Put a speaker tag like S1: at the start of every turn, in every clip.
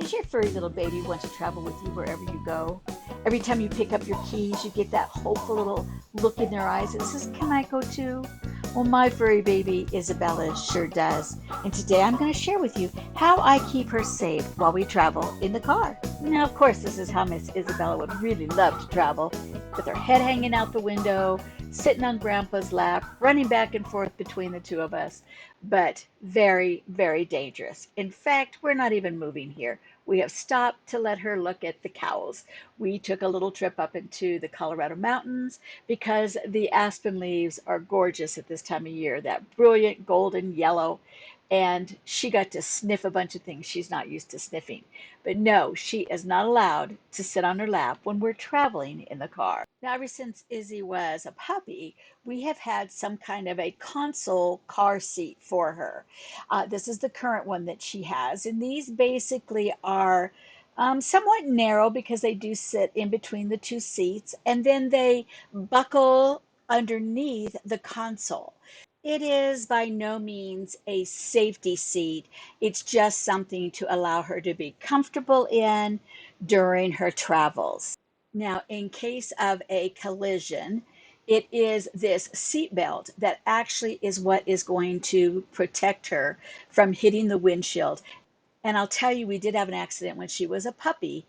S1: Does your furry little baby want to travel with you wherever you go? Every time you pick up your keys, you get that hopeful little look in their eyes that says, "Can I go too?" Well, my furry baby Isabella sure does. And today I'm going to share with you how I keep her safe while we travel in the car. Now, of course, this is how Miss Isabella would really love to travel, with her head hanging out the window, sitting on Grandpa's lap, running back and forth between the two of us. But very, very dangerous. In fact, we're not even moving here. We have stopped to let her look at the cows. We took a little trip up into the Colorado mountains because the aspen leaves are gorgeous at this time of year, that brilliant golden yellow. And she got to sniff a bunch of things she's not used to sniffing. But no, she is not allowed to sit on her lap when we're traveling in the car. Now, ever since Izzy was a puppy, we have had some kind of a console car seat for her. This is the current one that she has, and these basically are somewhat narrow because they do sit in between the two seats, and then they buckle underneath the console. It is by no means a safety seat. It's just something to allow her to be comfortable in during her travels. Now, in case of a collision, it is this seat belt that actually is what is going to protect her from hitting the windshield. And I'll tell you, we did have an accident when she was a puppy,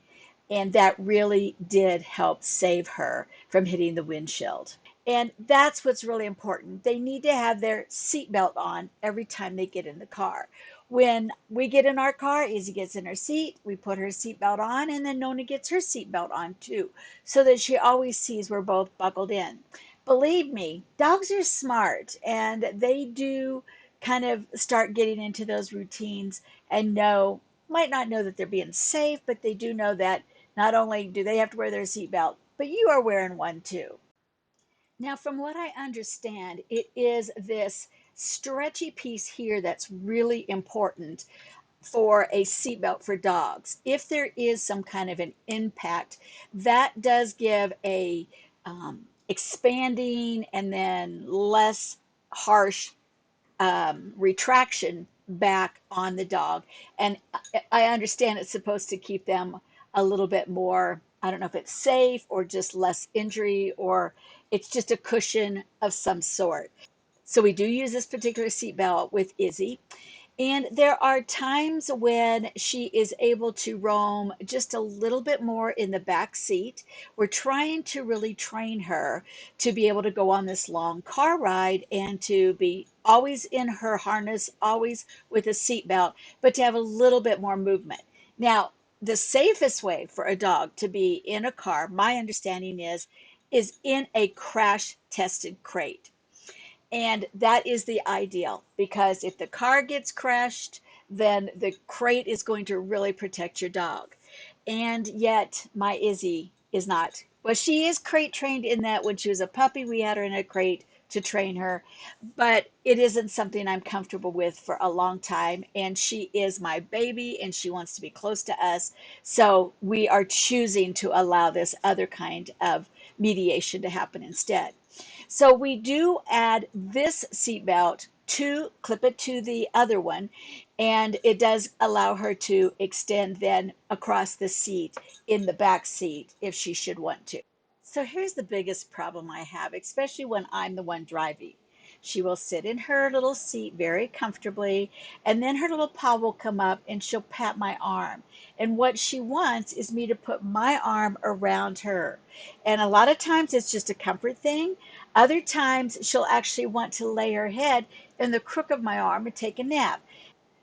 S1: and that really did help save her from hitting the windshield. And that's what's really important. They need to have their seatbelt on every time they get in the car. When we get in our car, Izzy gets in her seat, we put her seatbelt on, and then Nonna gets her seatbelt on too, so that she always sees we're both buckled in. Believe me, dogs are smart, and they do kind of start getting into those routines and might not know that they're being safe, but they do know that not only do they have to wear their seatbelt, but you are wearing one too. Now, from what I understand, it is this stretchy piece here that's really important for a seatbelt for dogs. If there is some kind of an impact, that does give a expanding and then less harsh retraction back on the dog. And I understand it's supposed to keep them a little bit more, I don't know if it's safe or just less injury, or it's just a cushion of some sort. So we do use this particular seat belt with Izzy. And there are times when she is able to roam just a little bit more in the back seat. We're trying to really train her to be able to go on this long car ride and to be always in her harness, always with a seatbelt, but to have a little bit more movement. Now, the safest way for a dog to be in a car, my understanding is in a crash tested crate. And that is the ideal, because if the car gets crashed, then the crate is going to really protect your dog. And yet, my Izzy is not. Well, she is crate trained in that when she was a puppy, we had her in a crate to train her, but it isn't something I'm comfortable with for a long time. And she is my baby and she wants to be close to us. So we are choosing to allow this other kind of mediation to happen instead. So we do add this seatbelt to clip it to the other one, and it does allow her to extend then across the seat in the back seat if she should want to. So here's the biggest problem I have, especially when I'm the one driving. She will sit in her little seat very comfortably, and then her little paw will come up and she'll pat my arm. And what she wants is me to put my arm around her. And a lot of times it's just a comfort thing. Other times she'll actually want to lay her head in the crook of my arm and take a nap.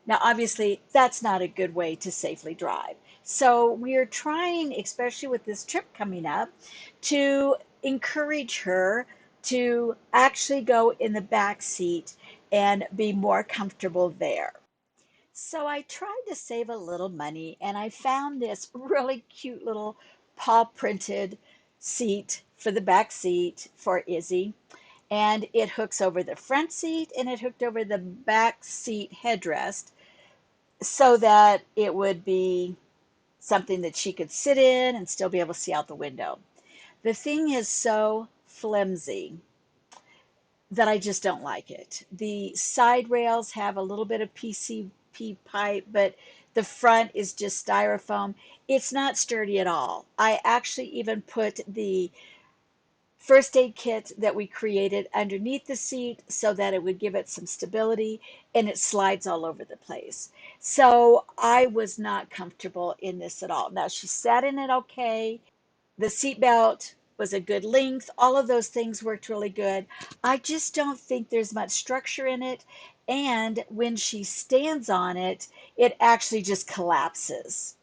S1: Now, obviously, that's not a good way to safely drive. So we are trying, especially with this trip coming up, to encourage her to actually go in the back seat and be more comfortable there. So I tried to save a little money and I found this really cute little paw printed seat for the back seat for Izzy. And it hooks over the front seat and it hooked over the back seat headrest so that it would be something that she could sit in and still be able to see out the window. The thing is so flimsy that I just don't like it. The side rails have a little bit of PCP pipe, but The front is just styrofoam. It's not sturdy at all. I actually even put the first aid kit that we created underneath the seat so that it would give it some stability, and it slides all over the place. So I was not comfortable in this at all. Now she sat in it okay. The seatbelt was a good length. All of those things worked really good. I just don't think there's much structure in it. And when she stands on it, it actually just collapses.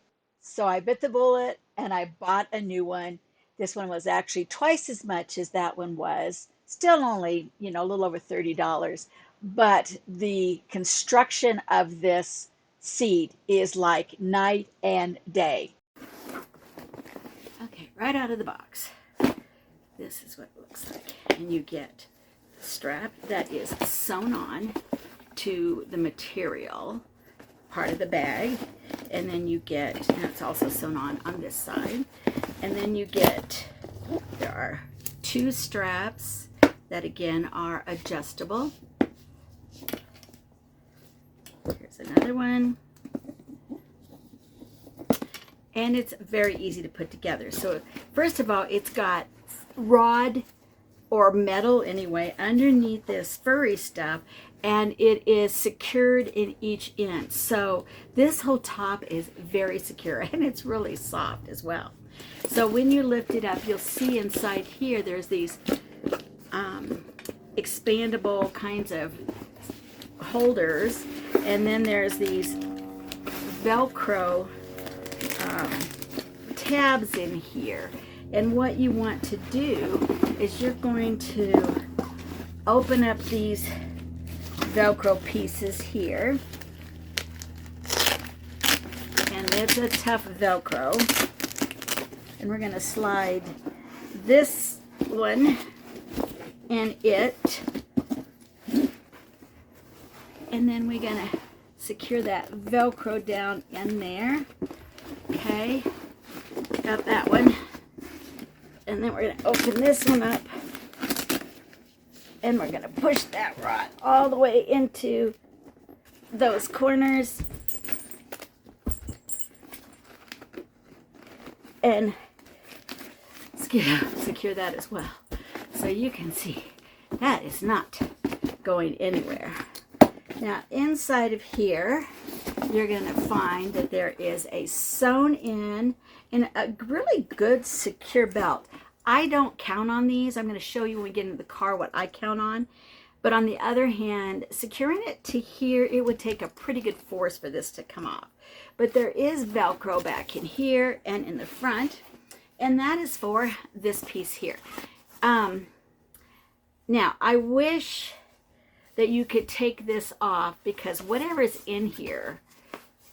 S1: So I bit the bullet and I bought a new one. This one was actually twice as much as that one was. Still only, a little over $30. But the construction of this seat is like night and day. Okay, right out of the box, this is what it looks like. And you get the strap that is sewn on to the material part of the bag. And then you get, and it's also sewn on this side. And then you get, there are 2 straps that again are adjustable. Here's another one. And it's very easy to put together. So first of all, it's got rod or metal anyway underneath this furry stuff, and it is secured in each end. So this whole top is very secure, and it's really soft as well. So when you lift it up, you'll see inside here there's these expandable kinds of holders, and then there's these Velcro tabs in here. And what you want to do is you're going to open up these Velcro pieces here, and it's a tough Velcro, and we're going to slide this one in it, and then we're going to secure that Velcro down in there. Okay, got that one. And then we're going to open this one up, and we're going to push that rod all the way into those corners, and secure that as well. So you can see that is not going anywhere. Now inside of here, you're going to find that there is a sewn in and a really good secure belt. I don't count on these. I'm going to show you when we get into the car what I count on. But on the other hand, securing it to here, it would take a pretty good force for this to come off. But there is Velcro back in here and in the front, and that is for this piece here. Now, I wish that you could take this off, because whatever is in here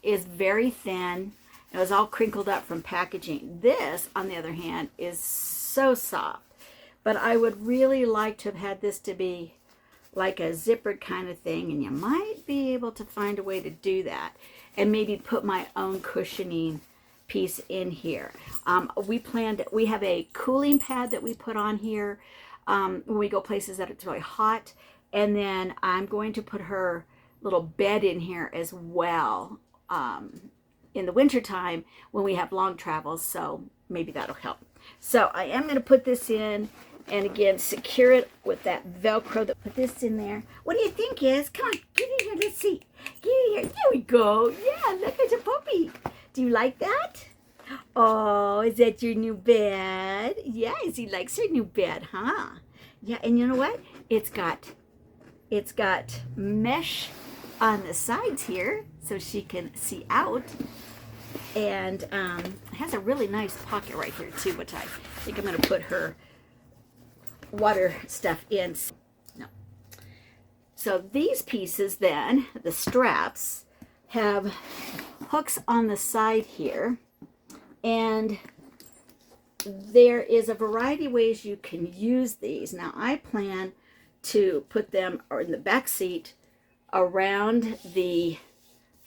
S1: is very thin. It was all crinkled up from packaging. This, on the other hand, is so soft. But I would really like to have had this to be like a zippered kind of thing, and you might be able to find a way to do that and maybe put my own cushioning piece in here. We have a cooling pad that we put on here when we go places that it's really hot, and then I'm going to put her little bed in here as well in the wintertime when we have long travels, so maybe that'll help. So I am going to put this in, and again, secure it with that Velcro. That put this in there. What do you think, Iz? Come on, get in here. Let's see. Get in here. Here we go. Yeah, look at your puppy. Do you like that? Oh, is that your new bed? Yeah, Izzy likes her new bed, huh? Yeah, and you know what? It's got mesh on the sides here so she can see out. And it has a really nice pocket right here too, which I think I'm going to put her water stuff in. No. So these pieces then, the straps, have hooks on the side here, and there is a variety of ways you can use these. Now I plan to put them in the back seat, around the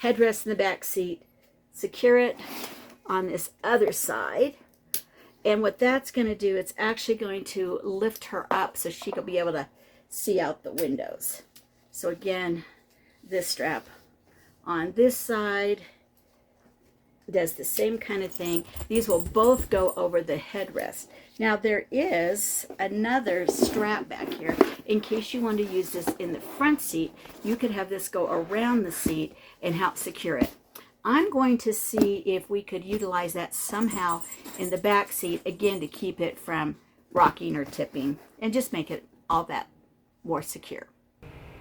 S1: headrest in the back seat, secure it on this other side. And what that's going to do, it's actually going to lift her up so she will be able to see out the windows. So again, this strap on this side, does the same kind of thing. These will both go over the headrest. Now there is another strap back here in case you want to use this in the front seat. You could have this go around the seat and help secure it. I'm going to see if we could utilize that somehow in the back seat, again, to keep it from rocking or tipping and just make it all that more secure.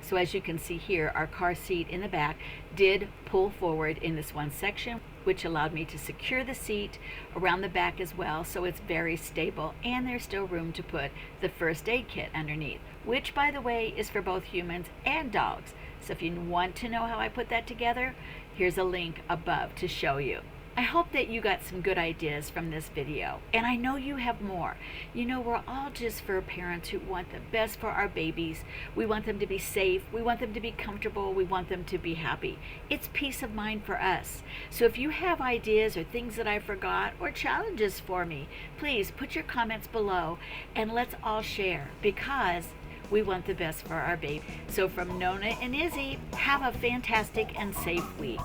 S1: So as you can see here, our car seat in the back did pull forward in this one section, which allowed me to secure the seat around the back as well, so it's very stable, and there's still room to put the first aid kit underneath, which, by the way, is for both humans and dogs. So if you want to know how I put that together, here's a link above to show you. I hope that you got some good ideas from this video, and I know you have more. You know, we're all just for parents who want the best for our babies. We want them to be safe, we want them to be comfortable, we want them to be happy. It's peace of mind for us. So if you have ideas or things that I forgot or challenges for me, please put your comments below and let's all share, because we want the best for our baby. So from Nonna and Izzy, have a fantastic and safe week.